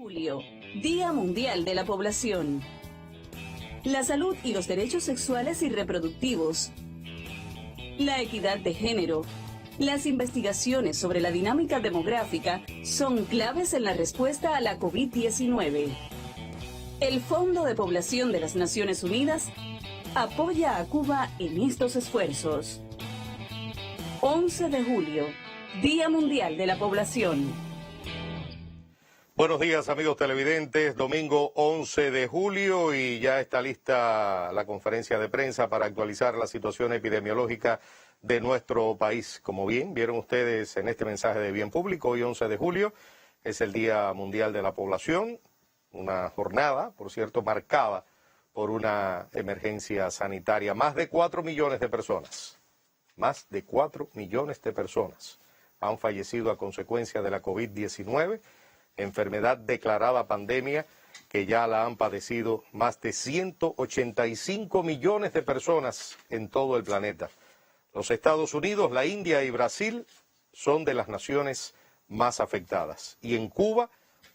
julio, Día Mundial de la Población. La salud y los derechos sexuales y reproductivos, la equidad de género, las investigaciones sobre la dinámica demográfica son claves en la respuesta a la COVID-19. El Fondo de Población de las Naciones Unidas apoya a Cuba en estos esfuerzos. 11 de julio, Día Mundial de la Población. Buenos días, amigos televidentes. Domingo 11 de julio y ya está lista la conferencia de prensa para actualizar la situación epidemiológica de nuestro país. Como bien vieron ustedes en este mensaje de Bien Público, hoy 11 de julio es el Día Mundial de la Población, una jornada, por cierto, marcada por una emergencia sanitaria. Más de 4 millones de personas han fallecido a consecuencia de la COVID-19, enfermedad declarada pandemia que ya la han padecido más de 185 millones de personas en todo el planeta. Los Estados Unidos, la India y Brasil son de las naciones más afectadas. Y en Cuba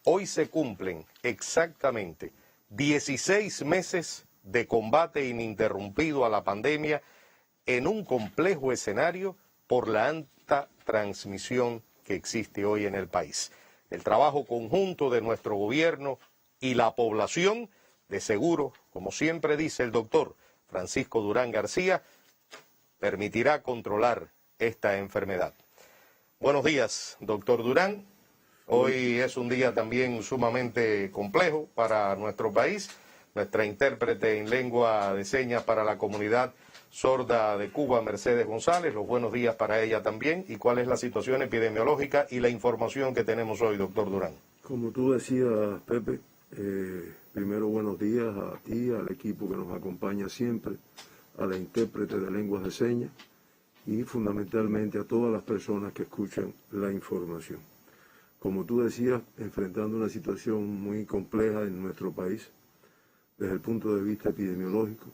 hoy se cumplen exactamente 16 meses de combate ininterrumpido a la pandemia en un complejo escenario por la alta transmisión que existe hoy en el país. El trabajo conjunto de nuestro gobierno y la población, de seguro, como siempre dice el doctor Francisco Durán García, permitirá controlar esta enfermedad. Buenos días, doctor Durán. Hoy es un día también sumamente complejo para nuestro país. Nuestra intérprete en lengua de señas para la comunidad sorda de Cuba, Mercedes González, los buenos días para ella también. ¿Y cuál es la situación epidemiológica y la información que tenemos hoy, doctor Durán? Como tú decías, Pepe, primero buenos días a ti, al equipo que nos acompaña siempre, a la intérprete de lenguas de señas y fundamentalmente a todas las personas que escuchan la información. Como tú decías, enfrentando una situación muy compleja en nuestro país, desde el punto de vista epidemiológico,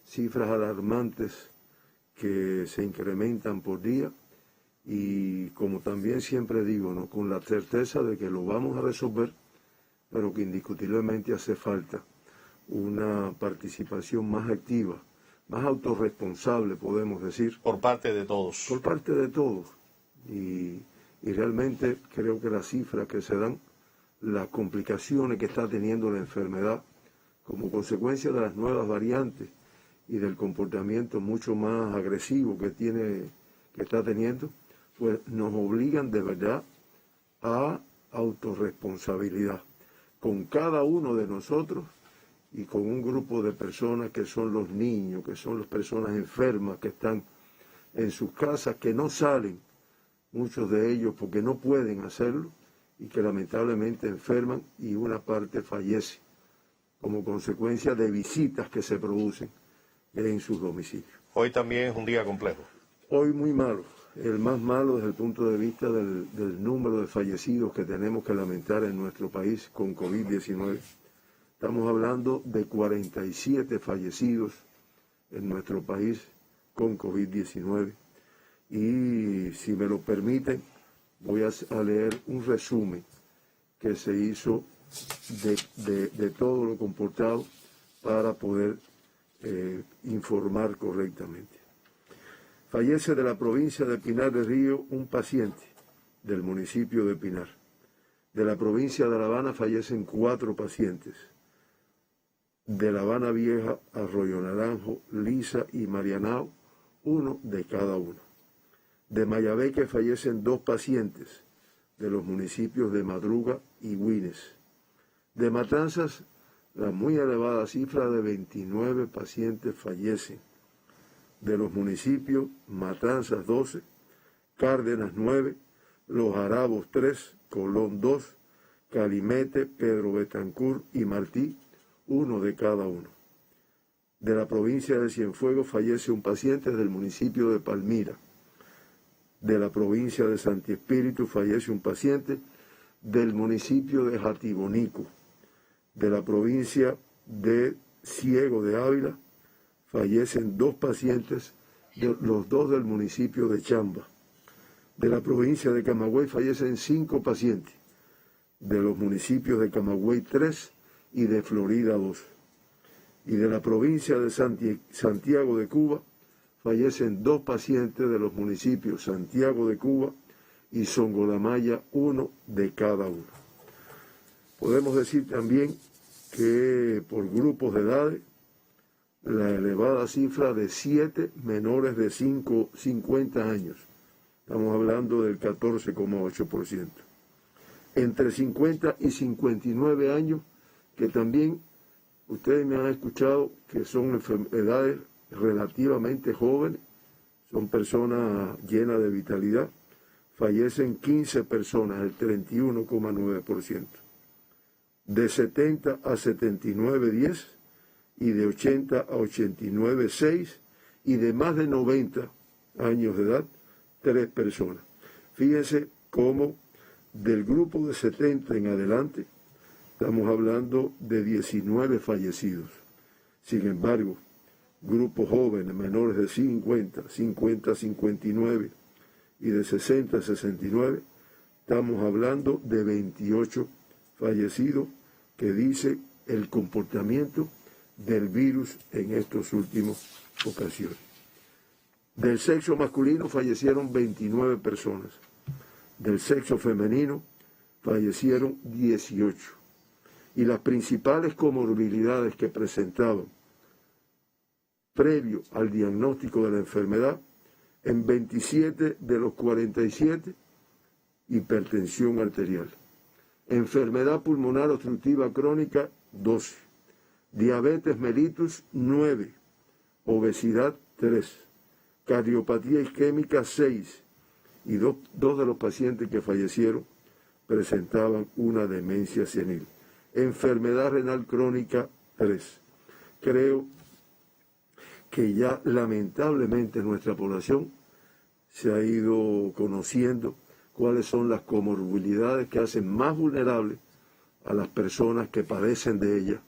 cifras alarmantes que se incrementan por día y como también siempre digo, ¿no?, con la certeza de que lo vamos a resolver, pero que indiscutiblemente hace falta una participación más activa, más autorresponsable, podemos decir. Por parte de todos. Por parte de todos. Y realmente creo que las cifras que se dan, las complicaciones que está teniendo la enfermedad como consecuencia de las nuevas variantes y del comportamiento mucho más agresivo que está teniendo, pues nos obligan de verdad a autorresponsabilidad con cada uno de nosotros y con un grupo de personas que son los niños, que son las personas enfermas que están en sus casas, que no salen, muchos de ellos porque no pueden hacerlo y que lamentablemente enferman y una parte fallece como consecuencia de visitas que se producen en sus domicilios. Hoy también es un día complejo. Hoy muy malo, el más malo desde el punto de vista del número de fallecidos que tenemos que lamentar en nuestro país con COVID-19. Estamos hablando de 47 fallecidos en nuestro país con COVID-19. Y si me lo permiten, voy a leer un resumen que se hizo de todo lo comportado para poder informar correctamente. Fallece de la provincia de Pinar del Río un paciente del municipio de Pinar. De la provincia de La Habana fallecen 4 pacientes. De La Habana Vieja, Arroyo Naranjo, Lisa y Marianao, 1 de cada uno. De Mayabeque fallecen 2 pacientes de los municipios de Madruga y Güines. De Matanzas, la muy elevada cifra de 29 pacientes fallecen. De los municipios Matanzas 12, Cárdenas 9, Los Arabos 3, Colón 2, Calimete, Pedro Betancur y Martí, 1 de cada uno. De la provincia de Cienfuegos fallece un paciente del municipio de Palmira. De la provincia de Santi Espíritu fallece un paciente del municipio de Jatibonico. De la provincia de Ciego de Ávila fallecen 2 pacientes, los 2 del municipio de Chamba. De la provincia de Camagüey fallecen 5 pacientes de los municipios de Camagüey 3 y de Florida 2. Y de la provincia de Santiago de Cuba fallecen 2 pacientes de los municipios Santiago de Cuba y Songolamaya, 1 de cada uno. Podemos decir también que por grupos de edades, la elevada cifra de 7 menores de 50 años, estamos hablando del 14,8%. Entre 50 y 59 años, que también ustedes me han escuchado que son edades relativamente jóvenes, son personas llenas de vitalidad, fallecen 15 personas, el 31,9%. De 70 a 79, 10, y de 80 a 89, 6, y de más de 90 años de edad, 3 personas. Fíjense cómo del grupo de 70 en adelante, estamos hablando de 19 fallecidos. Sin embargo, grupos jóvenes menores de 50 a 59 y de 60 a 69, estamos hablando de 28 fallecidos, que dice el comportamiento del virus en estas últimas ocasiones. Del sexo masculino fallecieron 29 personas, del sexo femenino fallecieron 18, y las principales comorbilidades que presentaban previo al diagnóstico de la enfermedad, en 27 de los 47, hipertensión arterial, enfermedad pulmonar obstructiva crónica, 12, diabetes mellitus, 9, obesidad, 3, cardiopatía isquémica, 6, y dos de los pacientes que fallecieron presentaban una demencia senil. Enfermedad renal crónica, 3. Creo que ya lamentablemente en nuestra población se ha ido conociendo cuáles son las comorbilidades que hacen más vulnerables a las personas que padecen de ellas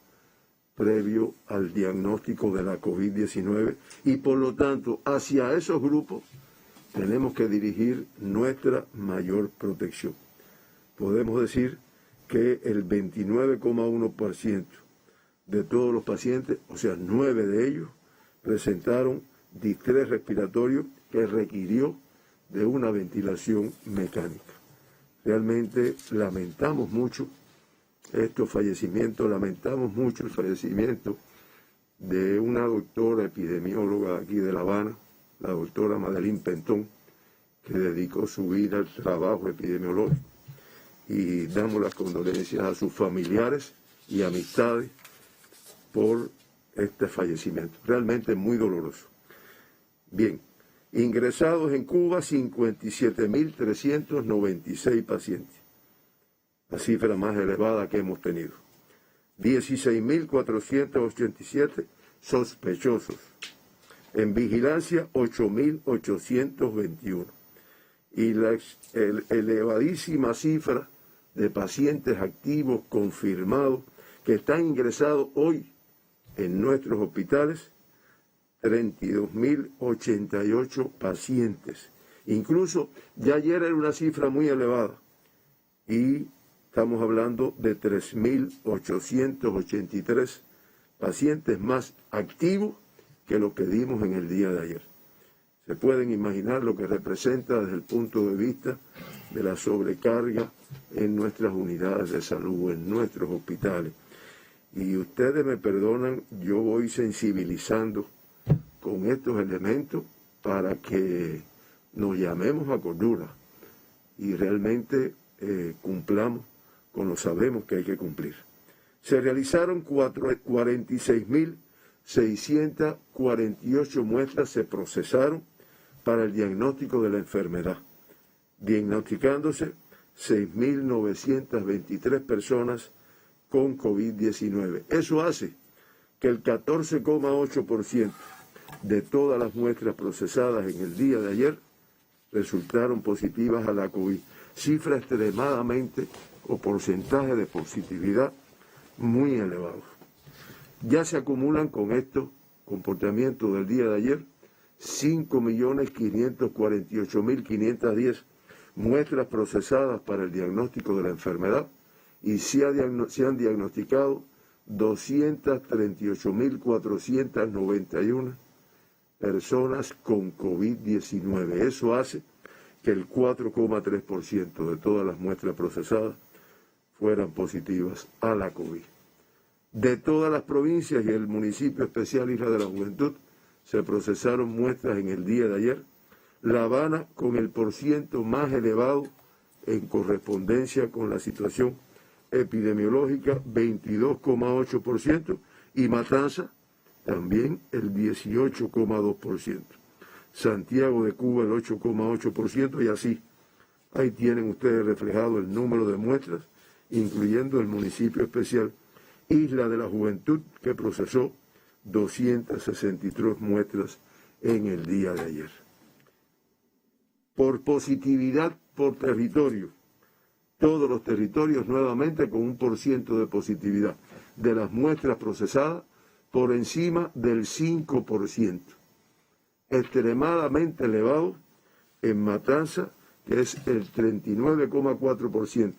previo al diagnóstico de la COVID-19, y por lo tanto hacia esos grupos tenemos que dirigir nuestra mayor protección. Podemos decir que el 29,1% de todos los pacientes, o sea, 9 de ellos, presentaron distrés respiratorio que requirió de una ventilación mecánica. Realmente lamentamos mucho estos fallecimientos, lamentamos mucho el fallecimiento de una doctora epidemióloga aquí de La Habana, la doctora Madeline Pentón, que dedicó su vida al trabajo epidemiológico. Y damos las condolencias a sus familiares y amistades por este fallecimiento. Realmente muy doloroso. Bien, ingresados en Cuba 57.396 pacientes, la cifra más elevada que hemos tenido. 16.487 sospechosos. En vigilancia 8.821. Y la elevadísima cifra de pacientes activos confirmados que están ingresados hoy en nuestros hospitales, 32.088 pacientes. Incluso ya ayer era una cifra muy elevada y estamos hablando de 3.883 pacientes más activos que lo que dimos en el día de ayer. Se pueden imaginar lo que representa desde el punto de vista de la sobrecarga en nuestras unidades de salud, en nuestros hospitales. Y ustedes me perdonan, yo voy sensibilizando con estos elementos para que nos llamemos a cordura y realmente cumplamos con lo sabemos que hay que cumplir. Se realizaron 46.648 muestras, se procesaron para el diagnóstico de la enfermedad, diagnosticándose 6.923 personas con COVID-19. Eso hace que el 14,8% de todas las muestras procesadas en el día de ayer resultaron positivas a la COVID. Cifra extremadamente o porcentaje de positividad muy elevados. Ya se acumulan con estos comportamientos del día de ayer 5.548.510 muestras procesadas para el diagnóstico de la enfermedad y se han diagnosticado 238.491 personas con COVID-19. Eso hace que el 4,3% de todas las muestras procesadas fueran positivas a la COVID. De todas las provincias y el municipio especial Isla de la Juventud se procesaron muestras en el día de ayer. La Habana con el porciento más elevado en correspondencia con la situación epidemiológica, 22,8%, y Matanza también el 18,2%. Santiago de Cuba el 8,8%, y así. Ahí tienen ustedes reflejado el número de muestras, incluyendo el municipio especial Isla de la Juventud, que procesó 263 muestras en el día de ayer. Por positividad por territorio, todos los territorios nuevamente con un porciento de positividad de las muestras procesadas por encima del 5%. Extremadamente elevado en Matanza, que es el 39,4%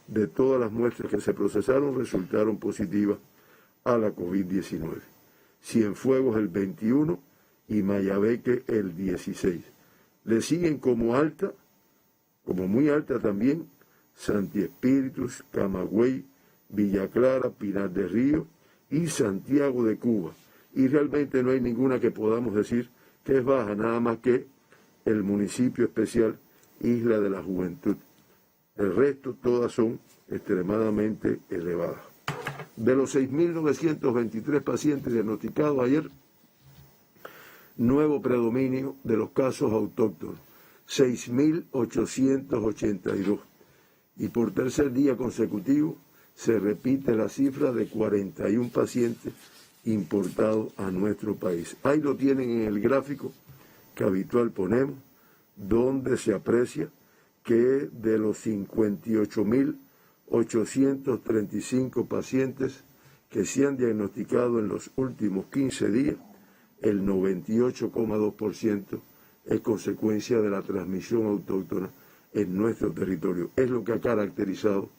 de todas las muestras que se procesaron resultaron positivas a la COVID-19. Cienfuegos el 21% y Mayabeque el 16%. Le siguen como muy alta también, Santi Espíritus, Camagüey, Villa Clara, Pinar del Río y Santiago de Cuba. Y realmente no hay ninguna que podamos decir que es baja, nada más que el municipio especial Isla de la Juventud. El resto todas son extremadamente elevadas. De los 6.923 pacientes diagnosticados ayer, nuevo predominio de los casos autóctonos, 6.882. Y por tercer día consecutivo se repite la cifra de 41 pacientes importados a nuestro país. Ahí lo tienen en el gráfico que habitual ponemos, donde se aprecia que de los 58.835 pacientes que se han diagnosticado en los últimos 15 días, el 98,2% es consecuencia de la transmisión autóctona en nuestro territorio. Es lo que ha caracterizado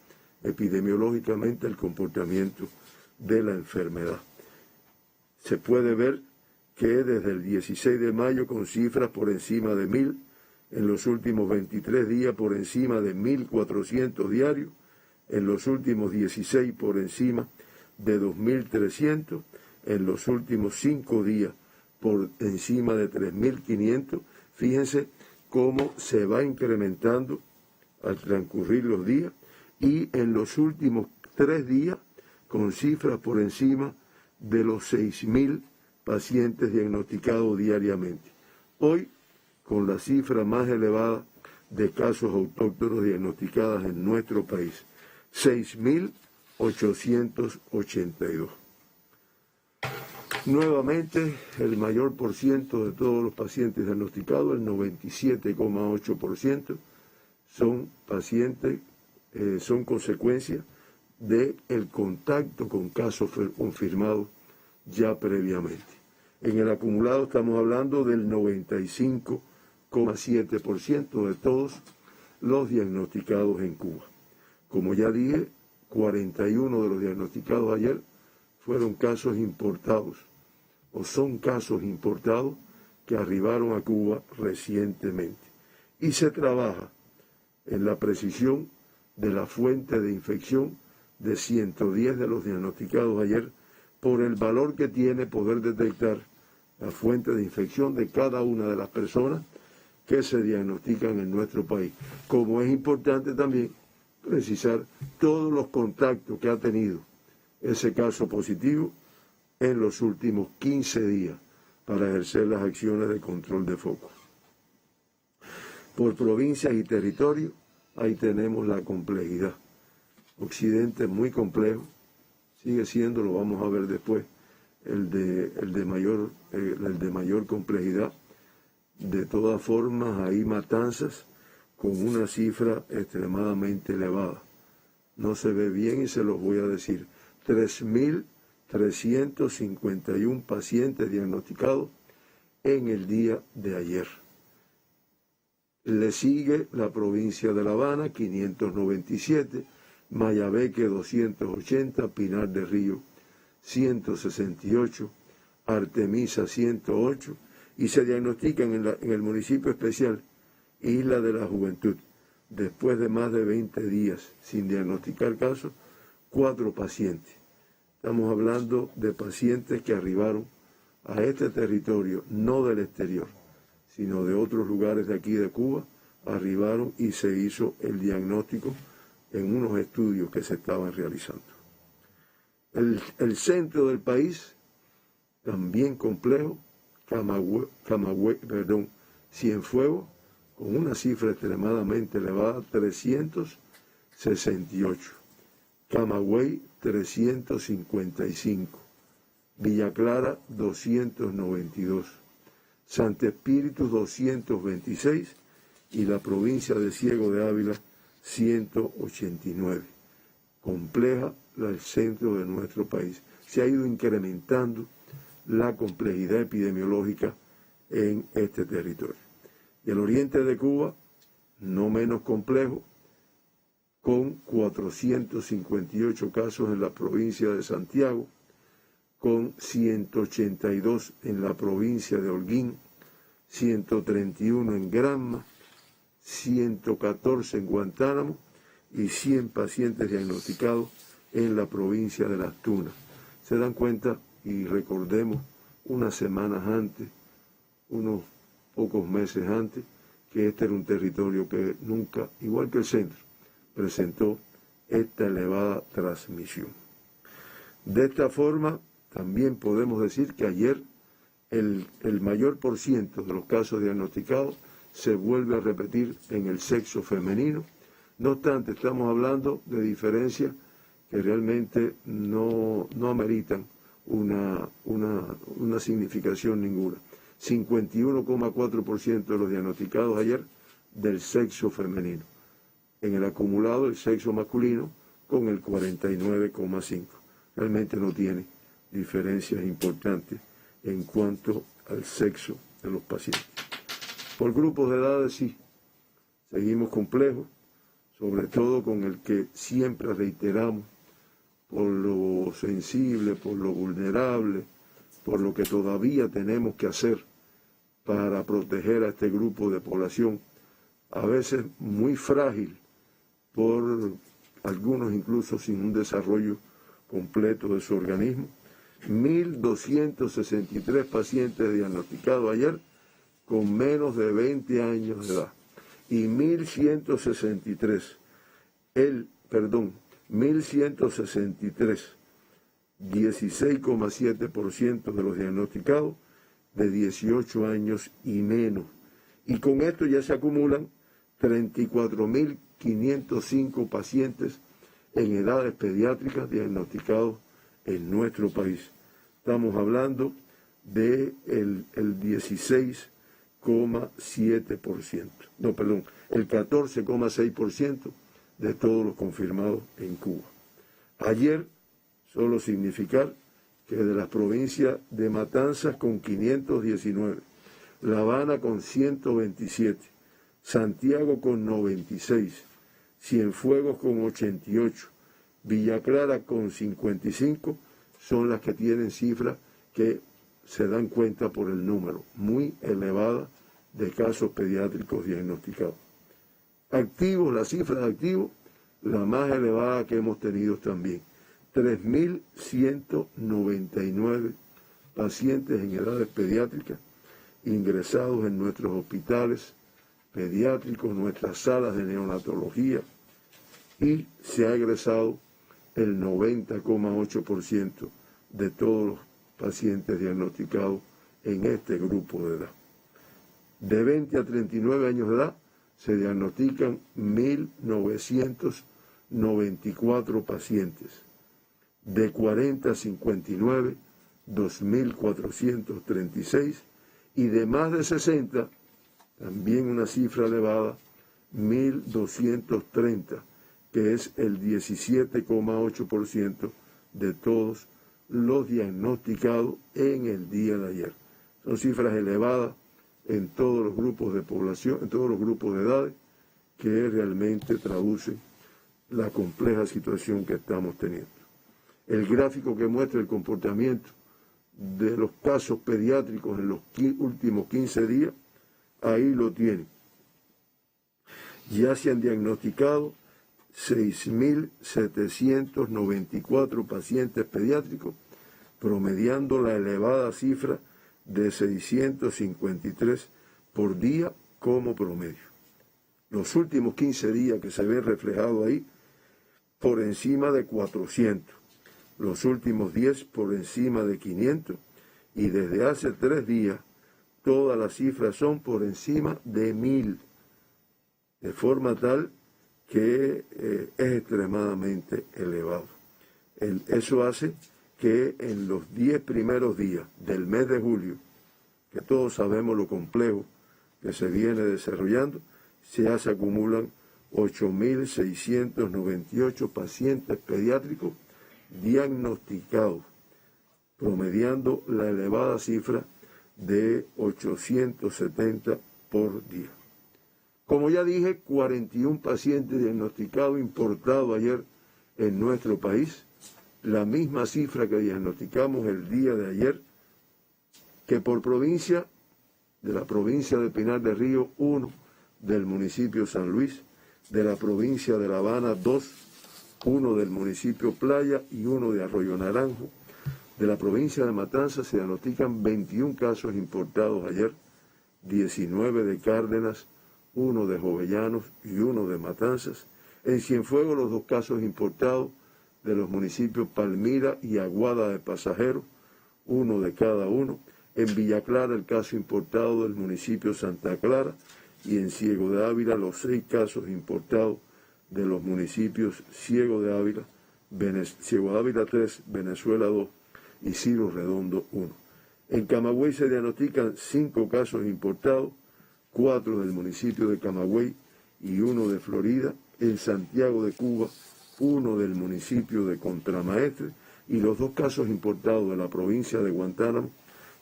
epidemiológicamente el comportamiento de la enfermedad. Se puede ver que desde el 16 de mayo con cifras por encima de 1.000, en los últimos 23 días por encima de 1.400 diarios, en los últimos 16 por encima de 2.300, en los últimos 5 días por encima de 3.500. Fíjense cómo se va incrementando al transcurrir los días, y en los últimos 3 días con cifras por encima de los 6.000 pacientes diagnosticados diariamente. Hoy, con la cifra más elevada de casos autóctonos diagnosticadas en nuestro país, 6.882. Nuevamente, el mayor porciento de todos los pacientes diagnosticados, el 97,8%, son pacientes, son consecuencia del contacto con casos confirmados ya previamente. En el acumulado estamos hablando del 95,7% de todos los diagnosticados en Cuba. Como ya dije, 41 de los diagnosticados ayer fueron casos importados, o son casos importados que arribaron a Cuba recientemente. Y se trabaja en la precisión de la fuente de infección de 110 de los diagnosticados ayer, por el valor que tiene poder detectar la fuente de infección de cada una de las personas que se diagnostican en nuestro país. Como es importante también precisar todos los contactos que ha tenido ese caso positivo en los últimos 15 días para ejercer las acciones de control de focos. Por provincias y territorios, ahí tenemos la complejidad. Occidente es muy complejo, sigue siendo, lo vamos a ver después, el de mayor complejidad. De todas formas, hay matanzas con una cifra extremadamente elevada. No se ve bien y se los voy a decir. 3.351 pacientes diagnosticados en el día de ayer. Le sigue la provincia de La Habana, 597, Mayabeque 280, Pinar del Río 168, Artemisa 108, y se diagnostican en el municipio especial Isla de la Juventud, después de más de 20 días sin diagnosticar casos, 4 pacientes. Estamos hablando de pacientes que arribaron a este territorio, no del exterior, sino de otros lugares de aquí de Cuba, arribaron y se hizo el diagnóstico en unos estudios que se estaban realizando. El centro del país, también complejo, Cienfuegos, con una cifra extremadamente elevada, 368. Camagüey, 355. Villa Clara, 292. Santo Espíritu, 226. Y la provincia de Ciego de Ávila, 189. Compleja el centro de nuestro país. Se ha ido incrementando la complejidad epidemiológica en este territorio. Y el oriente de Cuba, no menos complejo, con 458 casos en la provincia de Santiago, con 182 en la provincia de Holguín, 131 en Granma, 114 en Guantánamo y 100 pacientes diagnosticados en la provincia de Las Tunas. Se dan cuenta, y recordemos unas semanas antes, unos pocos meses antes, que este era un territorio que nunca, igual que el centro, presentó esta elevada transmisión. De esta forma, también podemos decir que ayer el mayor por ciento de los casos diagnosticados se vuelve a repetir en el sexo femenino. No obstante, estamos hablando de diferencias que realmente no ameritan una significación ninguna. 51,4% de los diagnosticados ayer del sexo femenino. En el acumulado, el sexo masculino con el 49,5%. Realmente no tiene diferencias importantes en cuanto al sexo de los pacientes. Por grupos de edades sí, seguimos complejos, sobre todo con el que siempre reiteramos, por lo sensible, por lo vulnerable, por lo que todavía tenemos que hacer para proteger a este grupo de población, a veces muy frágil, por algunos incluso sin un desarrollo completo de su organismo. 1.263 pacientes diagnosticados ayer con menos de 20 años de edad y 1.163, 16,7% de los diagnosticados de 18 años y menos. Y con esto ya se acumulan 34.505 pacientes en edades pediátricas diagnosticados en nuestro país. Estamos hablando del 16,7%. No, perdón, el 14,6% de todos los confirmados en Cuba. Ayer, solo significar que de las provincias de Matanzas con 519, La Habana con 127, Santiago con 96, Cienfuegos con 88, Villa Clara con 55, son las que tienen cifras que se dan cuenta por el número muy elevada de casos pediátricos diagnosticados. Activos, la cifra de activos, la más elevada que hemos tenido también. 3.199 pacientes en edades pediátricas ingresados en nuestros hospitales pediátricos, nuestras salas de neonatología, y se ha egresado el 90,8% de todos los pacientes diagnosticados en este grupo de edad. De 20 a 39 años de edad se diagnostican 1.994 pacientes. De 40 a 59, 2.436. Y de más de 60, también una cifra elevada, 1.230, que es el 17,8% de todos los diagnosticados en el día de ayer. Son cifras elevadas en todos los grupos de población, en todos los grupos de edades, que realmente traducen la compleja situación que estamos teniendo. El gráfico que muestra el comportamiento de los casos pediátricos en los últimos 15 días, ahí lo tienen. Ya se han diagnosticado 6.794 pacientes pediátricos, promediando la elevada cifra de 653 por día como promedio. Los últimos 15 días que se ven reflejados ahí, por encima de 400. Los últimos 10 por encima de 500. Y desde hace 3 días, todas las cifras son por encima de 1.000. De forma tal que es extremadamente elevado. Eso hace que en los 10 primeros días del mes de julio, que todos sabemos lo complejo que se viene desarrollando, ya se acumulan 8.698 pacientes pediátricos diagnosticados, promediando la elevada cifra de 870 por día. Como ya dije, 41 pacientes diagnosticados importados ayer en nuestro país, la misma cifra que diagnosticamos el día de ayer, que por provincia, de la provincia de Pinar del Río, 1, del municipio San Luis, de la provincia de La Habana, 2, 1 del municipio Playa y 1 de Arroyo Naranjo. De la provincia de Matanzas se diagnostican 21 casos importados ayer, 19 de Cárdenas, 1 de Jovellanos y 1 de Matanzas. En Cienfuegos los 2 casos importados de los municipios Palmira y Aguada de Pasajeros, 1 de cada uno. En Villa Clara el caso importado del municipio Santa Clara y en Ciego de Ávila los 6 casos importados de los municipios Ciego de Ávila 3, Venezuela 2 y Ciro Redondo 1. En Camagüey se diagnostican 5 casos importados, 4 del municipio de Camagüey y 1 de Florida. En Santiago de Cuba, 1 del municipio de Contramaestre y los 2 casos importados de la provincia de Guantánamo,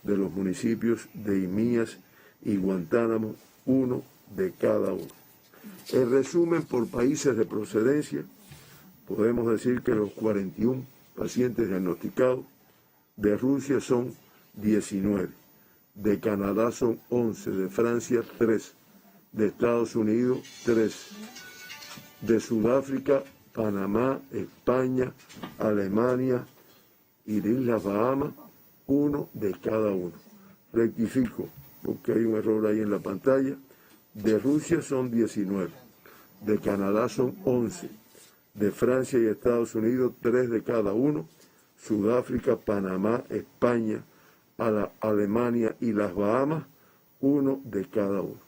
de los municipios de Imías y Guantánamo, 1 de cada uno. En resumen, por países de procedencia, podemos decir que los 41 pacientes diagnosticados de Rusia son 19, de Canadá son 11, de Francia 3, de Estados Unidos 3, de Sudáfrica, Panamá, España, Alemania y de Islas Bahamas, 1 de cada uno. Rectifico, porque hay un error ahí en la pantalla. De Rusia son 19, de Canadá son 11, de Francia y Estados Unidos 3 de cada uno, Sudáfrica, Panamá, España, Alemania y las Bahamas, 1 de cada uno.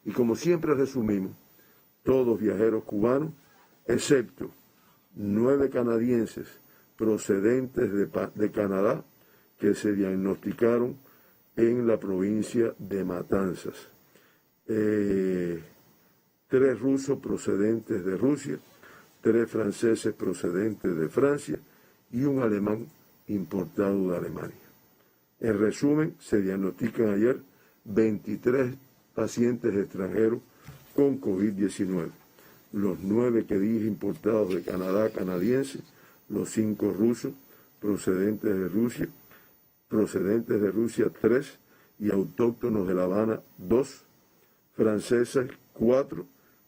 Y como siempre resumimos, todos viajeros cubanos, excepto 9 canadienses procedentes de Canadá que se diagnosticaron en la provincia de Matanzas. 3 rusos procedentes de Rusia, 3 franceses procedentes de Francia y un alemán importado de Alemania. En resumen, se diagnostican ayer 23 pacientes extranjeros con COVID-19. Los 9 que dije importados de Canadá, canadienses, los 5 rusos procedentes de Rusia 3 y autóctonos de La Habana 2, franceses 4,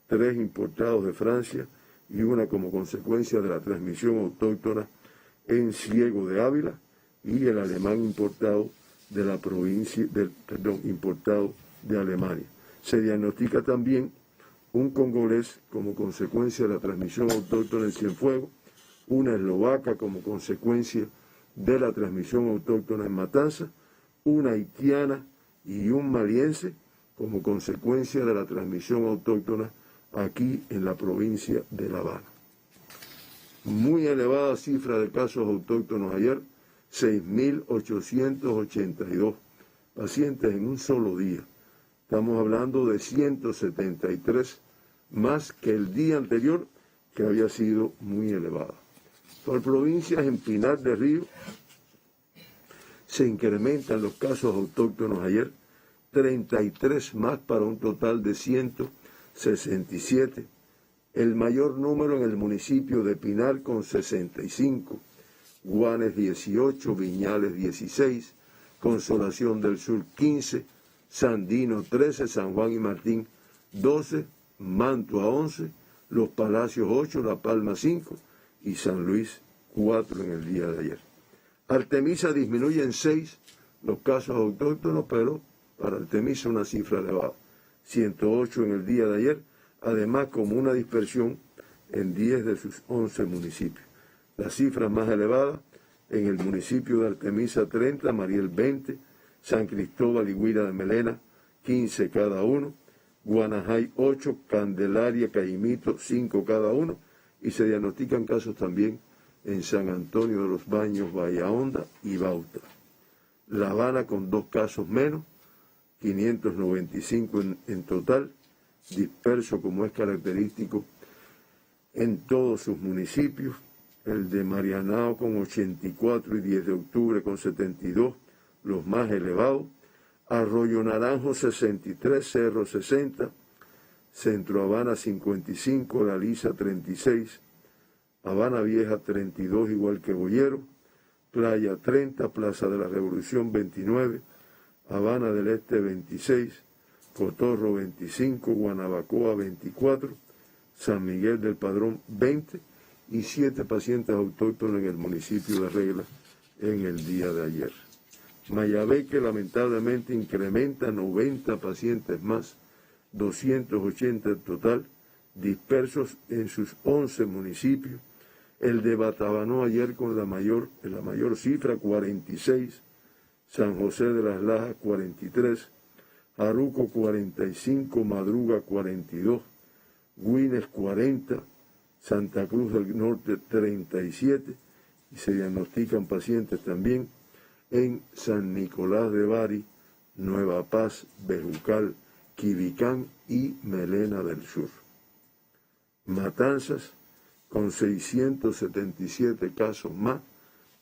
3 importados de Francia y 1 como consecuencia de la transmisión autóctona en Ciego de Ávila y el alemán importado de la provincia, importado de Alemania. Se diagnostica también un congolés como consecuencia de la transmisión autóctona en Cienfuegos, una eslovaca como consecuencia de la transmisión autóctona en Matanzas, una haitiana y un maliense como consecuencia de la transmisión autóctona aquí en la provincia de La Habana. Muy elevada cifra de casos autóctonos ayer, 6.882 pacientes en un solo día. Estamos hablando de 173 más que el día anterior, que había sido muy elevada. Por provincias, en Pinar del Río se incrementan los casos autóctonos ayer, 33 más para un total de 167. El mayor número en el municipio de Pinar con 65, Guanes 18, Viñales 16, Consolación del Sur 15, Sandino 13, San Juan y Martín 12, Mantua 11, Los Palacios 8, La Palma 5 y San Luis 4 en el día de ayer. Artemisa disminuye en 6 los casos autóctonos, pero para Artemisa una cifra elevada, 108 en el día de ayer, además como una dispersión en 10 de sus 11 municipios. Las cifras más elevadas en el municipio de Artemisa 30, Mariel 20, San Cristóbal y Guira de Melena 15 cada uno, Guanajay 8, Candelaria, Caimito 5 cada uno, y se diagnostican casos también en San Antonio de los Baños, Bahía Honda y Bauta. La Habana con 2 casos menos, 595 en total, disperso como es característico en todos sus municipios. El de Marianao con 84 y 10 de octubre con 72, los más elevados. Arroyo Naranjo 63, Cerro 60, Centro Habana 55, La Lisa 36, Habana Vieja 32, igual que Boyero, Playa 30, Plaza de la Revolución 29, Habana del Este 26, Cotorro 25, Guanabacoa 24, San Miguel del Padrón 20 y 7 pacientes autóctonos en el municipio de Regla en el día de ayer. Mayabeque lamentablemente incrementa 90 pacientes más, 280 en total, dispersos en sus 11 municipios. El de Batabanó ayer con la mayor cifra, 46, San José de las Lajas 43, Jaruco 45, Madruga 42, Güines 40, Santa Cruz del Norte 37, y se diagnostican pacientes también en San Nicolás de Bari, Nueva Paz, Bejucal, Quibicán y Melena del Sur. Matanzas con 677 casos más,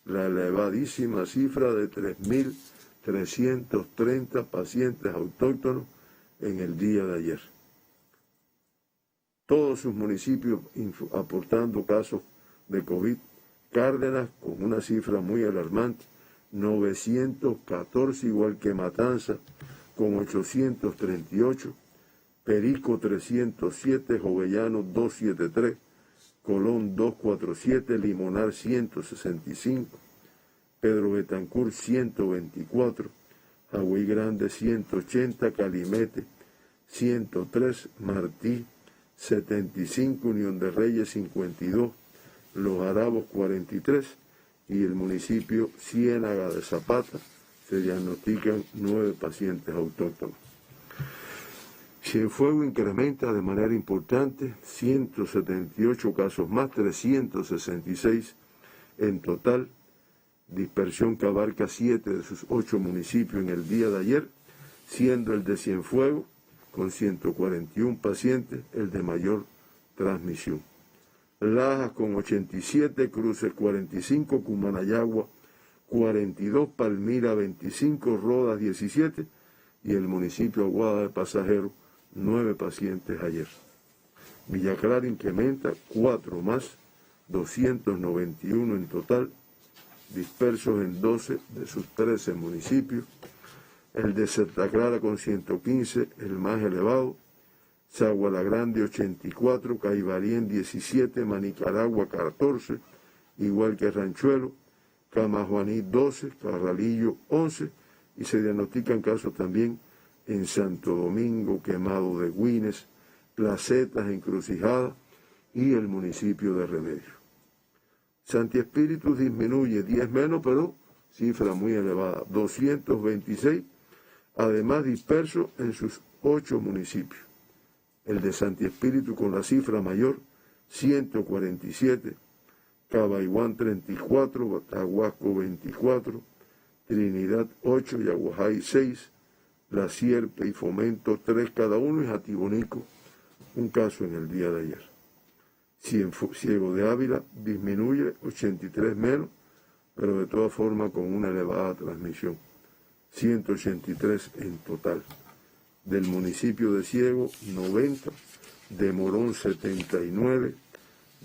la elevadísima cifra de 3.330 pacientes autóctonos en el día de ayer. Todos sus municipios aportando casos de COVID. Cárdenas con una cifra muy alarmante, 914, igual que Matanza, con 838, Perico 307, Jovellano 273, Colón 247, Limonar 165, Pedro Betancur 124, Agüey Grande 180, Calimete 103, Martí 75, Unión de Reyes 52, Los Arabos 43, y el municipio Ciénaga de Zapata se diagnostican 9 pacientes autóctonos. Cienfuegos incrementa de manera importante, 178 casos más, 366 en total, dispersión que abarca 7 de sus 8 municipios en el día de ayer, siendo el de Cienfuegos con 141 pacientes el de mayor transmisión. Lajas con 87, Cruces 45, Cumanayagua 42, Palmira 25, Rodas 17 y el municipio Aguada de Pasajeros 9 pacientes ayer. Villa Clara incrementa 4 más, 291 en total, dispersos en 12 de sus 13 municipios. El de Santa Clara con 115, el más elevado. Sagua la Grande 84, Caibarien 17, Manicaragua 14, igual que Ranchuelo, Camajuaní 12, Carralillo 11, y se diagnostican casos también en Santo Domingo, Quemado de Güines, Placetas, Encrucijada y el municipio de Remedio. Santi Espíritu disminuye 10 menos, pero cifra muy elevada, 226, además disperso en sus 8 municipios. El de Santi Espíritu con la cifra mayor, 147, Cabaiguán 34, Batahuasco 24, Trinidad 8, Yaguajay 6, La Sierpe y Fomento 3 cada uno, y Jatibonico un caso en el día de ayer. Ciego de Ávila disminuye 83 menos, pero de todas formas con una elevada transmisión, 183 en total. Del municipio de Ciego, 90, de Morón 79,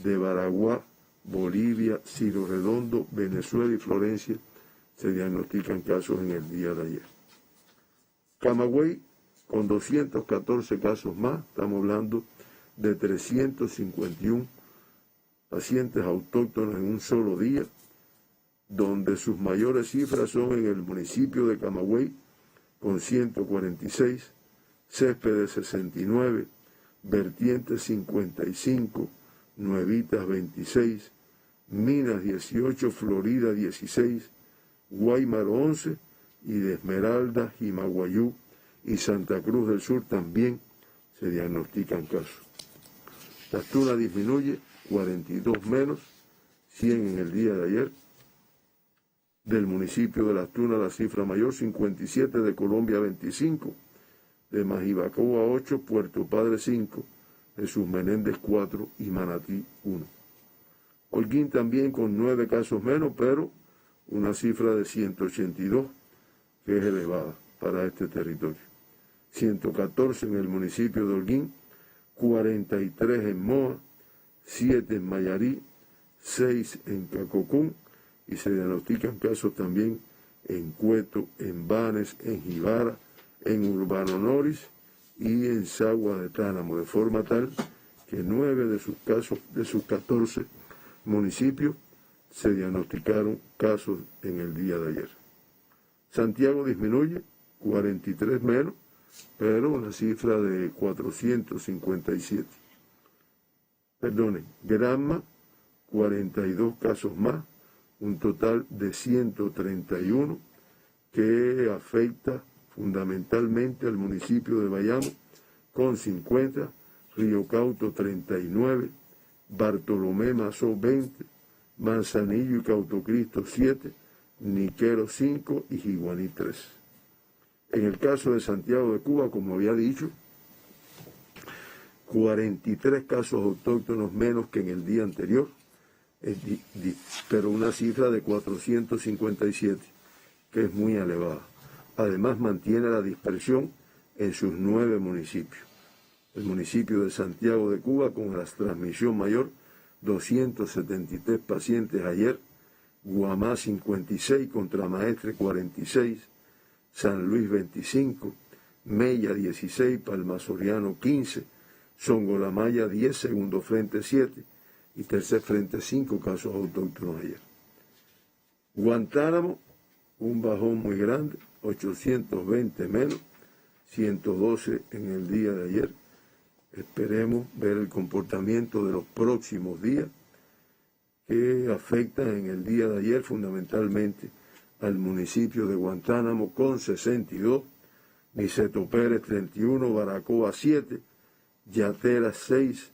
de Baraguá, Bolivia, Ciro Redondo, Venezuela y Florencia se diagnostican casos en el día de ayer. Camagüey con 214 casos más, estamos hablando de 351 pacientes autóctonos en un solo día, donde sus mayores cifras son en el municipio de Camagüey con 146, Céspedes 69, Vertientes 55, Nuevitas 26, Minas 18, Florida 16, Guaymaro 11 y de Esmeralda, Jimaguayú y Santa Cruz del Sur también se diagnostican casos. Las Tunas disminuye, 42 menos, 100 en el día de ayer. Del municipio de Las Tunas la cifra mayor, 57, de Colombia 25, de Majibacoa 8, Puerto Padre 5, Jesús Menéndez 4 y Manatí 1. Holguín también con 9 casos menos, pero una cifra de 182, que es elevada para este territorio. 114 en el municipio de Holguín, 43 en Moa, 7 en Mayarí, 6 en Cacocún, y se diagnostican casos también en Cueto, en Banes, en Jibara, en Urbano Noris y en Sagua de Tánamo, de forma tal que 9 de sus casos, de sus 14 municipios, se diagnosticaron casos en el día de ayer. Santiago disminuye, 43 menos, pero una cifra de 457. Granma, 42 casos más, un total de 131, que afecta fundamentalmente al municipio de Bayamo, con 50, Río Cauto 39, Bartolomé Mazó 20, Manzanillo y Cautocristo 7, Niquero 5 y Jiguaní 3. En el caso de Santiago de Cuba, como había dicho, 43 casos autóctonos menos que en el día anterior, pero una cifra de 457, que es muy elevada. Además, mantiene la dispersión en sus 9 municipios. El municipio de Santiago de Cuba, con la transmisión mayor, 273 pacientes ayer, Guamá 56, Contramaestre 46, San Luis 25, Mella 16, Palmasoriano 15, Songolamaya 10, Segundo Frente 7 y Tercer Frente 5 casos autóctonos ayer. Guantánamo, un bajón muy grande, 820 menos, 112 en el día de ayer. Esperemos ver el comportamiento de los próximos días, que afectan en el día de ayer fundamentalmente al municipio de Guantánamo con 62, Niceto Pérez 31, Baracoa 7, Yatera 6,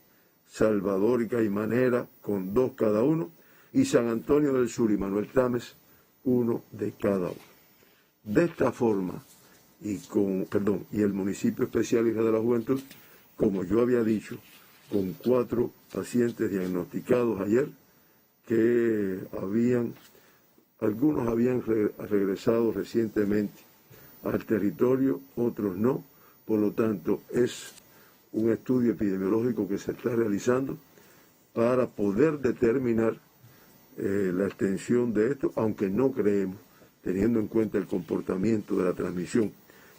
Salvador y Caimanera con 2 cada uno, y San Antonio del Sur y Manuel Tames 1 de cada uno. De esta forma, y el municipio especial Hija de la Juventud, como yo había dicho, con 4 pacientes diagnosticados ayer, que algunos habían regresado recientemente al territorio, otros no. Por lo tanto, es un estudio epidemiológico que se está realizando para poder determinar la extensión de esto, aunque no creemos, teniendo en cuenta el comportamiento de la transmisión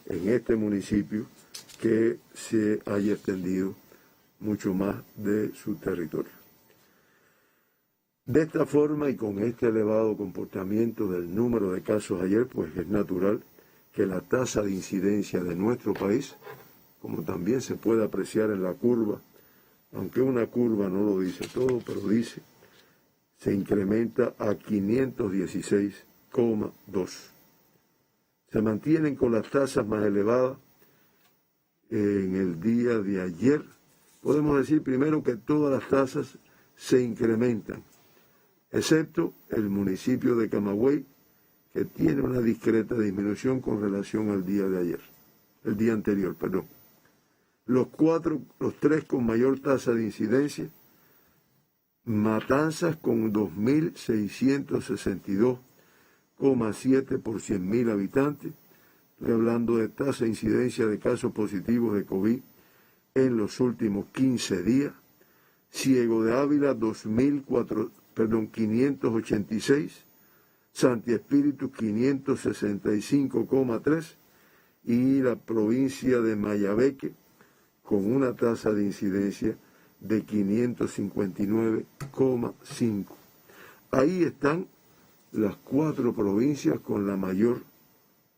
en este municipio, que se haya extendido mucho más de su territorio. De esta forma y con este elevado comportamiento del número de casos ayer, pues es natural que la tasa de incidencia de nuestro país, como también se puede apreciar en la curva, aunque una curva no lo dice todo, pero dice, se incrementa a 516,2. Se mantienen con las tasas más elevadas en el día de ayer. Podemos decir primero que todas las tasas se incrementan, excepto el municipio de Camagüey, que tiene una discreta disminución con relación al día de ayer, el día anterior, perdón. Los 3 con mayor tasa de incidencia, Matanzas con 2.662,7 por 100.000 habitantes. Estoy hablando de tasa de incidencia de casos positivos de COVID en los últimos 15 días, Ciego de Ávila 586, Santi Espíritu 565,3 y la provincia de Mayabeque con una tasa de incidencia de 559,5. Ahí están las 4 provincias con la mayor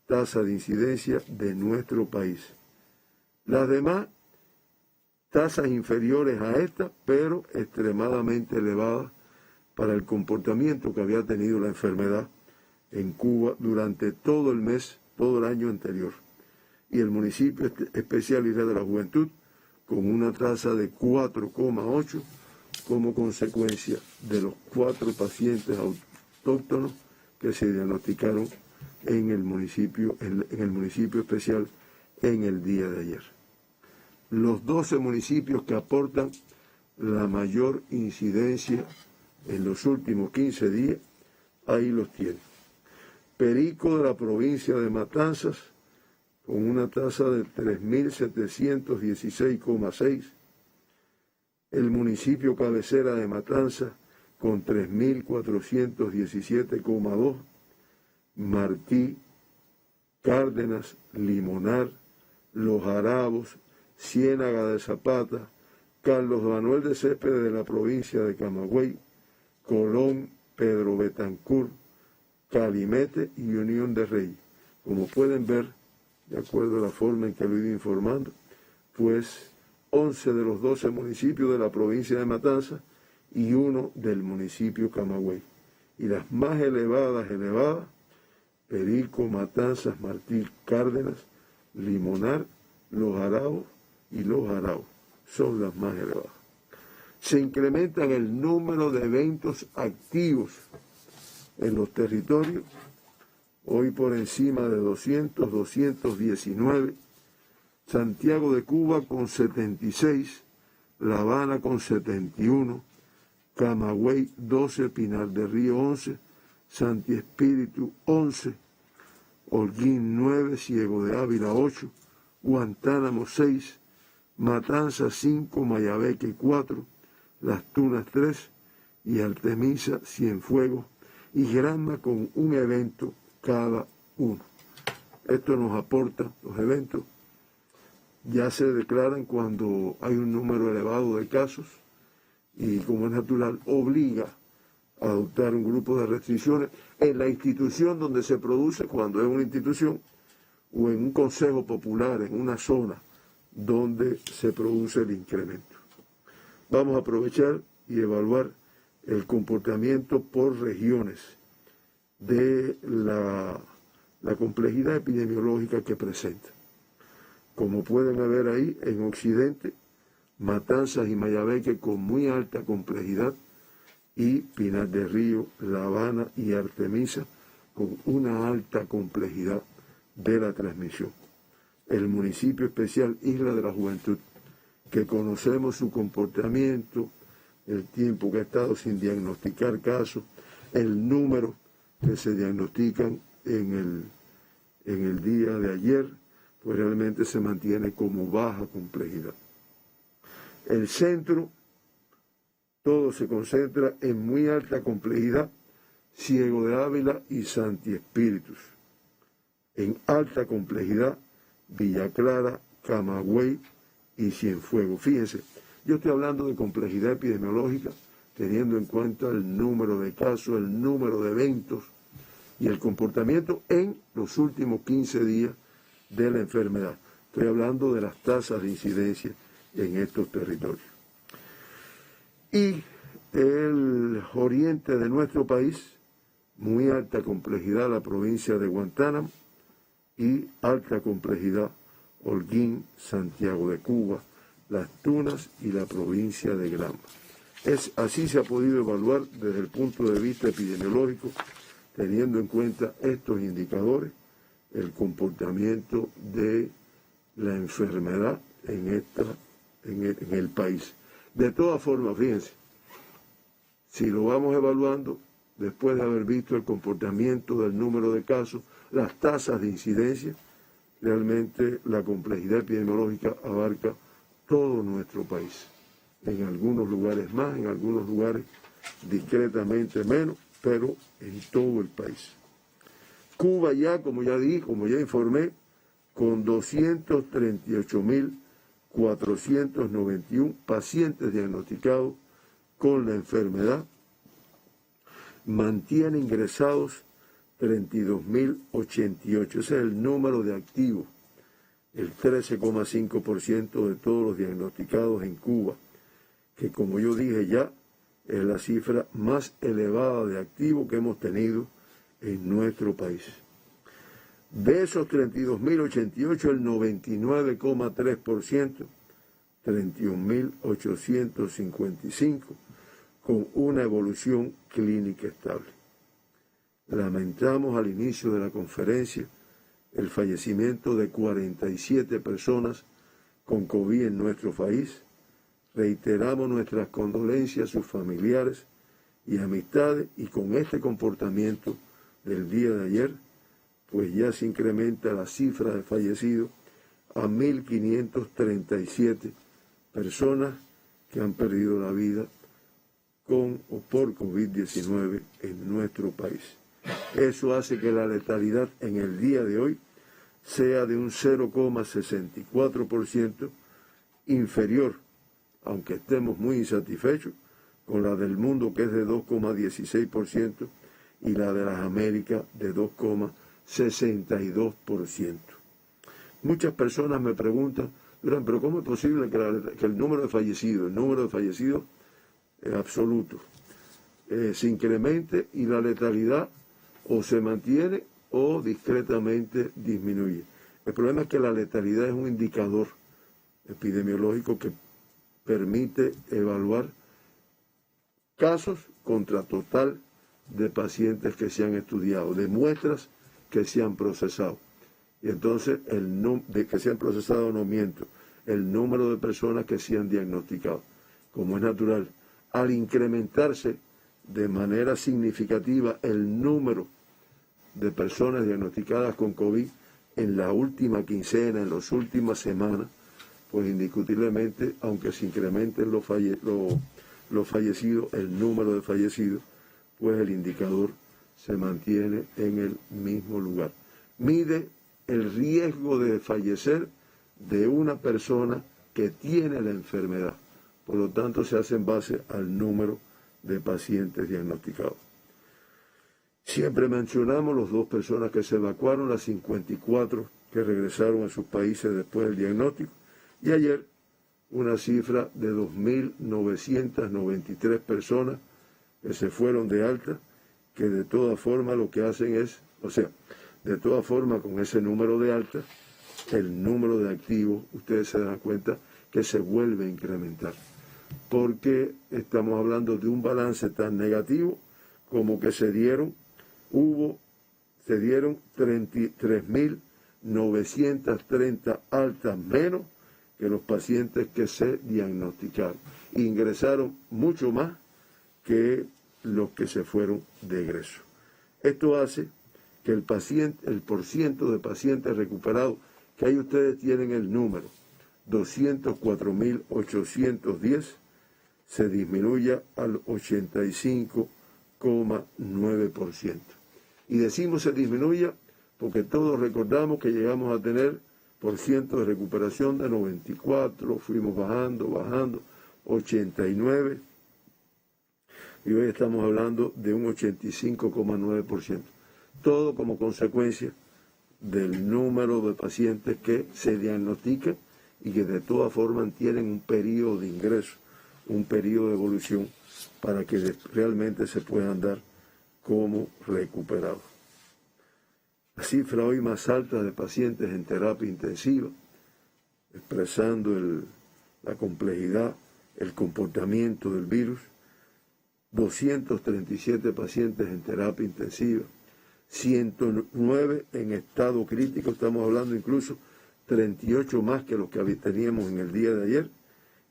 tasa de incidencia de nuestro país. Las demás, tasas inferiores a esta, pero extremadamente elevadas para el comportamiento que había tenido la enfermedad en Cuba durante todo el mes, todo el año anterior. Y el municipio especial Isla de la Juventud con una tasa de 4,8 como consecuencia de los 4 pacientes autóctonos que se diagnosticaron en el municipio especial en el día de ayer. Los 12 municipios que aportan la mayor incidencia en los últimos 15 días, ahí los tienen. Perico de la provincia de Matanzas, con una tasa de 3.716,6. El municipio cabecera de Matanzas, con 3.417,2. Martí, Cárdenas, Limonar, Los Jarabos, Ciénaga de Zapata, Carlos Manuel de Céspedes de la provincia de Camagüey, Colón, Pedro Betancur, Calimete y Unión de Reyes. Como pueden ver, de acuerdo a la forma en que lo he ido informando, pues 11 de los 12 municipios de la provincia de Matanzas y 1 del municipio Camagüey. Y las más elevadas, Perico, Matanzas, Martí, Cárdenas, Limonar, Los Jarabos y Los Jarabos son las más elevadas. Se incrementan el número de eventos activos en los territorios, hoy por encima de 200, 219, Santiago de Cuba con 76, La Habana con 71, Camagüey 12, Pinar del Río 11, Santi Espíritu 11, Holguín 9, Ciego de Ávila 8, Guantánamo 6, Matanzas 5, Mayabeque 4, Las Tunas 3 y Artemisa, Cienfuegos y Granma con un evento cada uno. Esto nos aporta, los eventos ya se declaran cuando hay un número elevado de casos y, como es natural, obliga a adoptar un grupo de restricciones en la institución donde se produce, cuando es una institución, o en un consejo popular, en una zona donde se produce el incremento. Vamos a aprovechar y evaluar el comportamiento por regiones de la complejidad epidemiológica que presenta. Como pueden ver ahí, en Occidente, Matanzas y Mayabeque con muy alta complejidad y Pinar del Río, La Habana y Artemisa con una alta complejidad de la transmisión. El municipio especial Isla de la Juventud, que conocemos su comportamiento, el tiempo que ha estado sin diagnosticar casos, el número que se diagnostican en el día de ayer, pues realmente se mantiene como baja complejidad. El centro, todo se concentra en muy alta complejidad, Ciego de Ávila y Santi Espíritus. En alta complejidad, Villa Clara, Camagüey y Cienfuegos. Fíjense, yo estoy hablando de complejidad epidemiológica, teniendo en cuenta el número de casos, el número de eventos y el comportamiento en los últimos 15 días de la enfermedad. Estoy hablando de las tasas de incidencia en estos territorios. Y el oriente de nuestro país, muy alta complejidad la provincia de Guantánamo y alta complejidad Holguín, Santiago de Cuba, Las Tunas y la provincia de Granma. Así se ha podido evaluar desde el punto de vista epidemiológico, teniendo en cuenta estos indicadores, el comportamiento de la enfermedad en el país. De todas formas, fíjense, si lo vamos evaluando, después de haber visto el comportamiento del número de casos, las tasas de incidencia, realmente la complejidad epidemiológica abarca todo nuestro país. En algunos lugares más, en algunos lugares discretamente menos, pero en todo el país. Cuba ya, como ya informé, con 238.491 pacientes diagnosticados con la enfermedad, mantiene ingresados 32.088. Ese es el número de activos, el 13,5% de todos los diagnosticados en Cuba, que como yo dije ya, es la cifra más elevada de activos que hemos tenido en nuestro país. De esos 32.088, el 99,3%, 31.855, con una evolución clínica estable. Lamentamos al inicio de la conferencia el fallecimiento de 47 personas con COVID en nuestro país. Reiteramos nuestras condolencias a sus familiares y amistades, y con este comportamiento del día de ayer, pues ya se incrementa la cifra de fallecidos a 1.537 personas que han perdido la vida con o por COVID-19 en nuestro país. Eso hace que la letalidad en el día de hoy sea de un 0,64% inferior, aunque estemos muy insatisfechos, con la del mundo, que es de 2,16%, y la de las Américas de 2,62%. Muchas personas me preguntan, pero ¿cómo es posible que el número de fallecidos absoluto se incremente y la letalidad o se mantiene o discretamente disminuye? El problema es que la letalidad es un indicador epidemiológico que permite evaluar casos contra total de pacientes que se han estudiado, de muestras que se han procesado. Y entonces, de que se han procesado, no miento, el número de personas que se han diagnosticado. Como es natural, al incrementarse de manera significativa el número de personas diagnosticadas con COVID en la última quincena, en las últimas semanas, pues indiscutiblemente, aunque se incrementen los fallecidos, el número de fallecidos, pues el indicador se mantiene en el mismo lugar. Mide el riesgo de fallecer de una persona que tiene la enfermedad. Por lo tanto, se hace en base al número de pacientes diagnosticados. Siempre mencionamos las 2 personas que se evacuaron, las 54 que regresaron a sus países después del diagnóstico, y ayer una cifra de 2.993 personas que se fueron de alta, que de todas formas lo que hacen es, de todas formas con ese número de alta, el número de activos, ustedes se dan cuenta que se vuelve a incrementar, porque estamos hablando de un balance tan negativo como que se dieron 33.930 altas menos que los pacientes que se diagnosticaron. Ingresaron mucho más que los que se fueron de egreso. Esto hace que el porciento de pacientes recuperados, que ahí ustedes tienen el número, 204.810, se disminuya al 85,9%. Y decimos se disminuya porque todos recordamos que llegamos a tener porciento de recuperación de 94, fuimos bajando, 89, y hoy estamos hablando de un 85,9%. Todo como consecuencia del número de pacientes que se diagnostican y que de todas formas tienen un periodo de ingreso, un periodo de evolución para que realmente se puedan dar como recuperados. La cifra hoy más alta de pacientes en terapia intensiva, expresando la complejidad, el comportamiento del virus, 237 pacientes en terapia intensiva, 109 en estado crítico, estamos hablando incluso 38 más que los que teníamos en el día de ayer,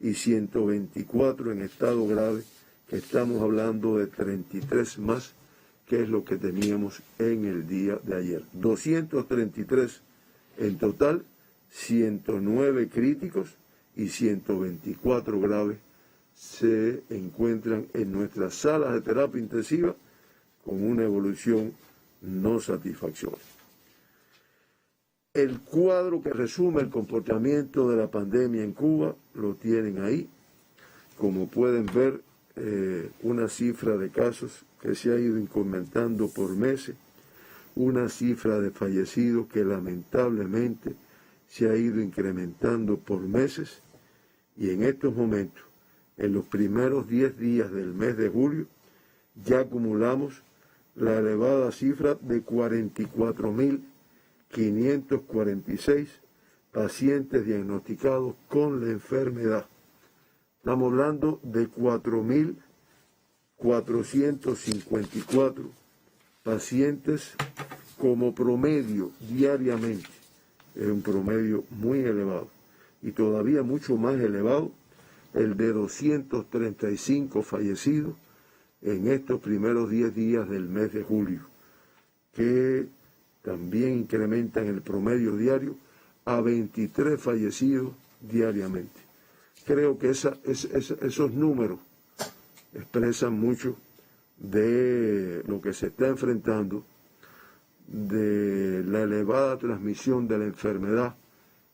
y 124 en estado grave, que estamos hablando de 33 más que es lo que teníamos en el día de ayer. 233 en total, 109 críticos y 124 graves se encuentran en nuestras salas de terapia intensiva con una evolución no satisfactoria. El cuadro que resume el comportamiento de la pandemia en Cuba lo tienen ahí. Como pueden ver, una cifra de casos que se ha ido incrementando por meses, una cifra de fallecidos que lamentablemente se ha ido incrementando por meses, y en estos momentos, en los primeros 10 días del mes de julio, ya acumulamos la elevada cifra de 44.546 pacientes diagnosticados con la enfermedad. Estamos hablando de 4.454 pacientes como promedio diariamente. Es un promedio muy elevado y todavía mucho más elevado el de 235 fallecidos en estos primeros 10 días del mes de julio, que también incrementan el promedio diario a 23 fallecidos diariamente. Creo que esos números expresan mucho de lo que se está enfrentando, de la elevada transmisión de la enfermedad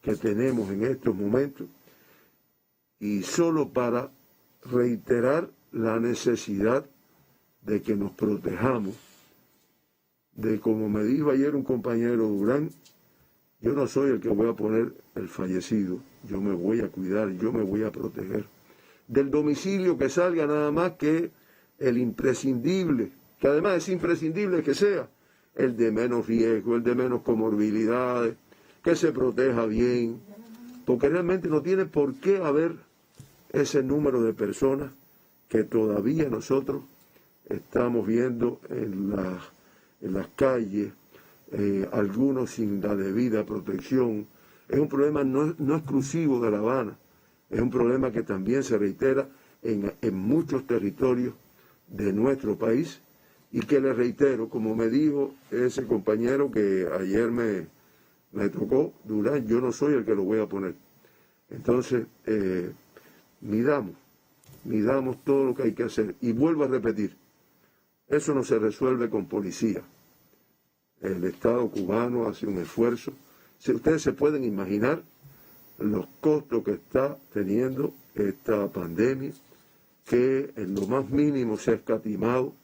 que tenemos en estos momentos, y solo para reiterar la necesidad de que nos protejamos, de como me dijo ayer un compañero Durán, yo no soy el que voy a poner el fallecido, yo me voy a cuidar, yo me voy a proteger. Del domicilio que salga nada más que el imprescindible, que además es imprescindible que sea el de menos riesgo, el de menos comorbilidades, que se proteja bien, porque realmente no tiene por qué haber ese número de personas que todavía nosotros estamos viendo en las calles, algunos sin la debida protección. Es un problema no exclusivo de La Habana, es un problema que también se reitera en muchos territorios de nuestro país, y que le reitero, como me dijo ese compañero que ayer me tocó, Durán, yo no soy el que lo voy a poner. Entonces, midamos todo lo que hay que hacer. Y vuelvo a repetir, eso no se resuelve con policía. El Estado cubano hace un esfuerzo. Si ustedes se pueden imaginar los costos que está teniendo esta pandemia, que en lo más mínimo se ha escatimado,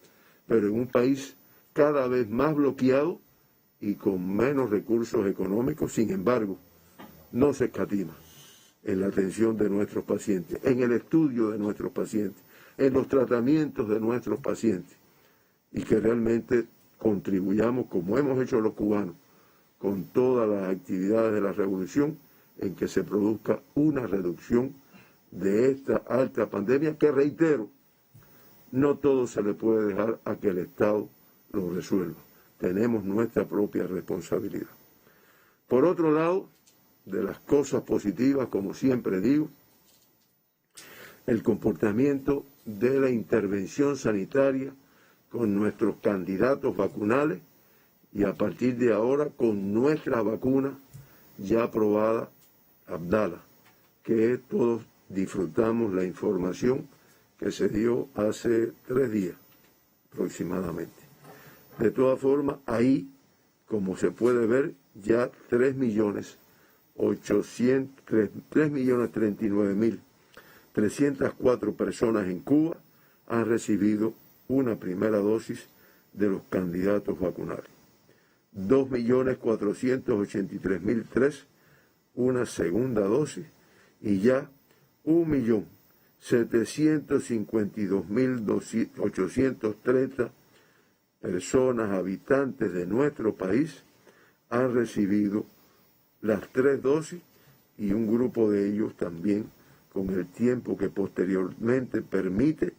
pero en un país cada vez más bloqueado y con menos recursos económicos. Sin embargo, no se escatima en la atención de nuestros pacientes, en el estudio de nuestros pacientes, en los tratamientos de nuestros pacientes, y que realmente contribuyamos, como hemos hecho los cubanos, con todas las actividades de la revolución, en que se produzca una reducción de esta alta pandemia, que reitero, no todo se le puede dejar a que el Estado lo resuelva. Tenemos nuestra propia responsabilidad. Por otro lado, de las cosas positivas, como siempre digo, el comportamiento de la intervención sanitaria con nuestros candidatos vacunales, y a partir de ahora con nuestra vacuna ya aprobada, Abdala, que todos disfrutamos la información que se dio hace 3 días aproximadamente. De todas formas, ahí, como se puede ver, ya 3.039.304 personas en Cuba han recibido una primera dosis de los candidatos vacunales. 2.483.003 una segunda dosis, y ya 1.752.830 personas, habitantes de nuestro país, han recibido las 3 dosis, y un grupo de ellos también con el tiempo que posteriormente permite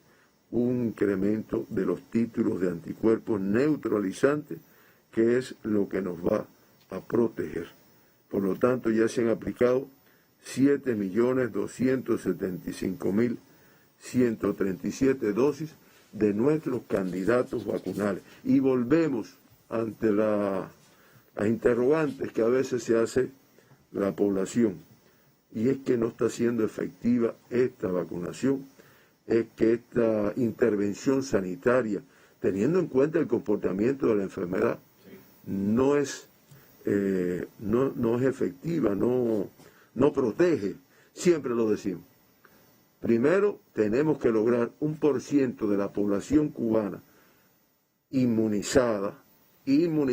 un incremento de los títulos de anticuerpos neutralizantes, que es lo que nos va a proteger. Por lo tanto, ya se han aplicado 7.275.137 dosis de nuestros candidatos vacunales. Y volvemos ante las interrogantes que a veces se hace la población. y es que no está siendo efectiva esta vacunación, es que esta intervención sanitaria, teniendo en cuenta el comportamiento de la enfermedad, no es efectiva, no protege. Siempre lo decimos. Primero, tenemos que lograr 1% de la población cubana inmunizada, no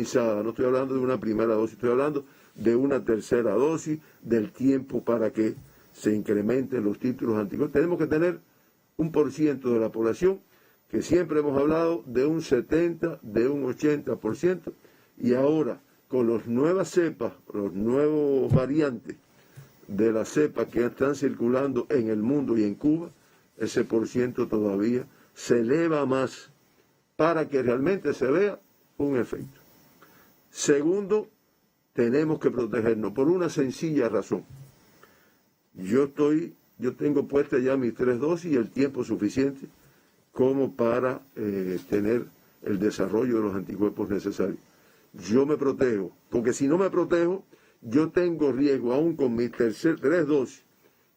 estoy hablando de una primera dosis, estoy hablando de una tercera dosis, del tiempo para que se incrementen los títulos anticuerpos. Tenemos que tener 1% de la población, que siempre hemos hablado de un 70%, de un 80%, y ahora con las nuevas cepas, los nuevos variantes de las cepas que están circulando en el mundo y en Cuba, ese porciento todavía se eleva más para que realmente se vea un efecto. Segundo, tenemos que protegernos por una sencilla razón. Yo tengo puestas ya mis 3 dosis y el tiempo suficiente como para tener el desarrollo de los anticuerpos necesarios. Yo me protejo, porque si no me protejo, yo tengo riesgo, aún con mis 3 dosis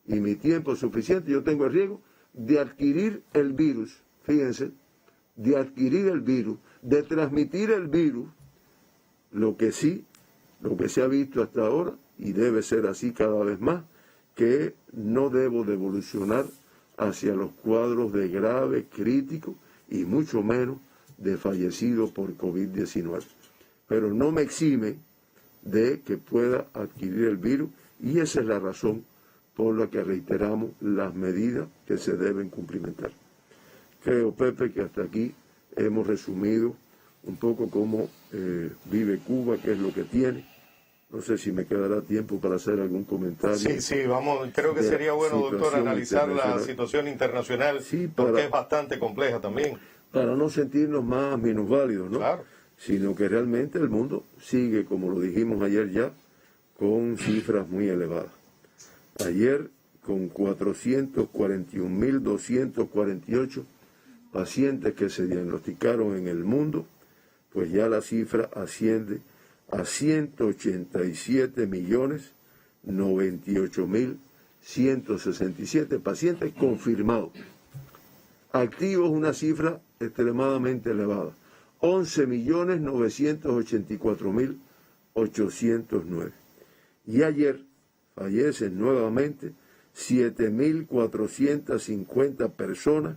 y mi tiempo suficiente, yo tengo el riesgo de adquirir el virus, fíjense, de adquirir el virus, de transmitir el virus, lo que se ha visto hasta ahora, y debe ser así cada vez más, que no debo de evolucionar hacia los cuadros de grave, crítico, y mucho menos de fallecido por COVID-19. Pero no me exime de que pueda adquirir el virus, y esa es la razón por la que reiteramos las medidas que se deben cumplimentar. Creo, Pepe, que hasta aquí hemos resumido un poco cómo vive Cuba, qué es lo que tiene. No sé si me quedará tiempo para hacer algún comentario. Sí, vamos, creo que sería bueno, doctor, analizar la situación internacional, sí, porque es bastante compleja también. Para no sentirnos más minusválidos, ¿no? Claro. Sino que realmente el mundo sigue, como lo dijimos ayer ya, con cifras muy elevadas. Ayer, con 441.248 pacientes que se diagnosticaron en el mundo, pues ya la cifra asciende a 187.098.167 pacientes confirmados. Activos, una cifra extremadamente elevada, 11.984.809. Y ayer fallecen nuevamente 7.450 personas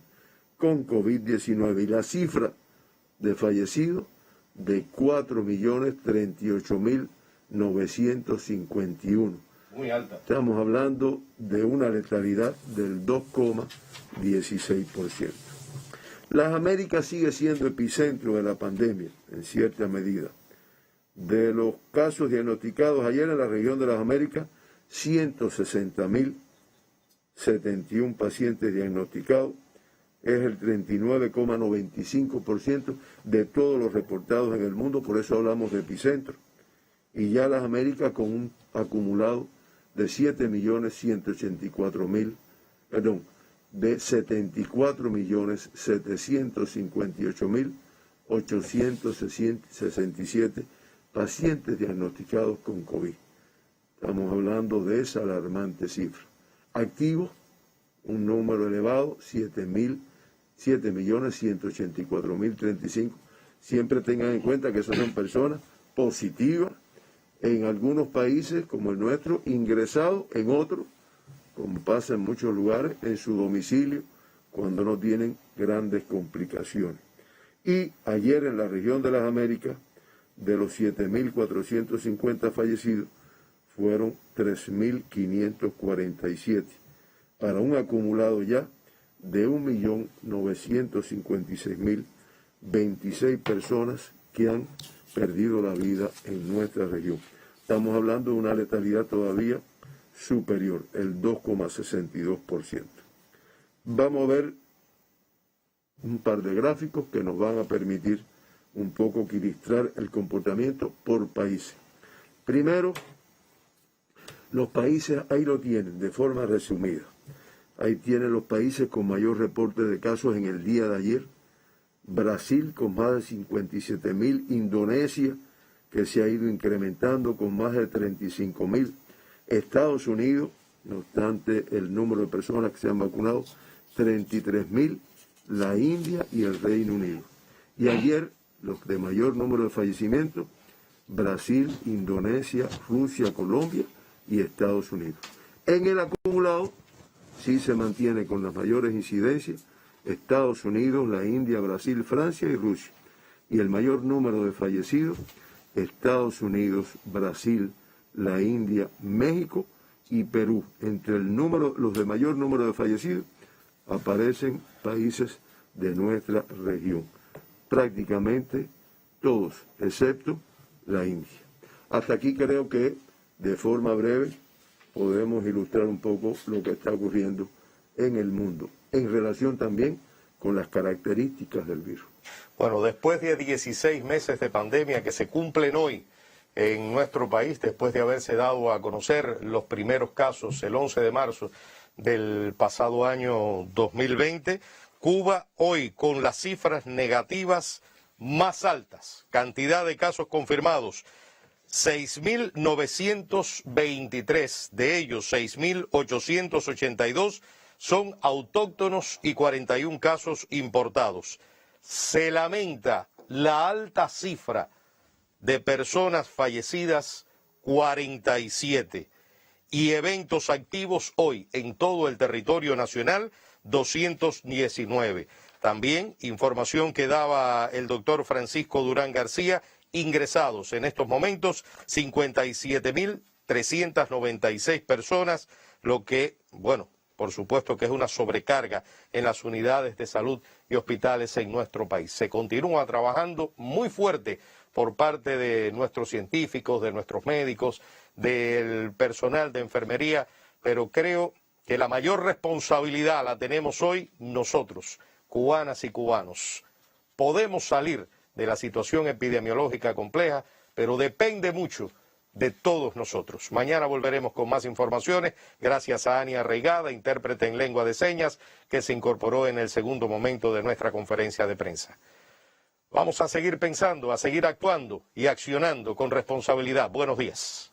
con COVID-19. Y la cifra de fallecidos de 4.038.951. Muy alta. Estamos hablando de una letalidad del 2,16%. Las Américas sigue siendo epicentro de la pandemia, en cierta medida. De los casos diagnosticados ayer en la región de las Américas, 160.071 pacientes diagnosticados, es el 39,95% de todos los reportados en el mundo, por eso hablamos de epicentro. Y ya las Américas con un acumulado de 74.758.867 pacientes diagnosticados con COVID. Estamos hablando de esa alarmante cifra. Activos, un número elevado, 7.184.035. Siempre tengan en cuenta que esas son personas positivas en algunos países como el nuestro, ingresados en otros, como pasa en muchos lugares, en su domicilio, cuando no tienen grandes complicaciones. Y ayer en la región de las Américas, de los 7.450 fallecidos, fueron 3.547, para un acumulado ya de 1.956.026 personas que han perdido la vida en nuestra región. Estamos hablando de una letalidad todavía superior, el 2,62%. Vamos a ver un par de gráficos que nos van a permitir un poco ilustrar el comportamiento por países. Primero, los países, ahí lo tienen, de forma resumida. Ahí tienen los países con mayor reporte de casos en el día de ayer. Brasil con más de 57.000, Indonesia que se ha ido incrementando con más de 35.000, Estados Unidos No obstante, el número de personas que se han vacunado, 33.000, la India y el Reino Unido. Y ayer, los de mayor número de fallecimientos, Brasil, Indonesia, Rusia, Colombia y Estados Unidos. En el acumulado, sí se mantiene con las mayores incidencias Estados Unidos, la India, Brasil, Francia y Rusia. Y el mayor número de fallecidos, Estados Unidos, Brasil, la India, México y Perú. Entre los de mayor número de fallecidos aparecen países de nuestra región. Prácticamente todos, excepto la India. Hasta aquí creo que de forma breve podemos ilustrar un poco lo que está ocurriendo en el mundo, en relación también con las características del virus. Bueno, después de 16 meses de pandemia que se cumplen hoy en nuestro país, después de haberse dado a conocer los primeros casos el 11 de marzo del pasado año 2020, Cuba hoy con las cifras negativas más altas, cantidad de casos confirmados, 6.923, de ellos 6.882 son autóctonos y 41 casos importados. Se lamenta la alta cifra de personas fallecidas, 47, y eventos activos hoy en todo el territorio nacional, 219. También información que daba el doctor Francisco Durán García, ingresados en estos momentos 57.396 personas, lo que, bueno, por supuesto que es una sobrecarga en las unidades de salud y hospitales en nuestro país. Se continúa trabajando muy fuerte por parte de nuestros científicos, de nuestros médicos, del personal de enfermería, pero creo que la mayor responsabilidad la tenemos hoy nosotros, cubanas y cubanos. Podemos salir de la situación epidemiológica compleja, pero depende mucho de todos nosotros. Mañana volveremos con más informaciones, gracias a Ania Reigada, intérprete en lengua de señas, que se incorporó en el segundo momento de nuestra conferencia de prensa. Vamos a seguir pensando, a seguir actuando y accionando con responsabilidad. Buenos días.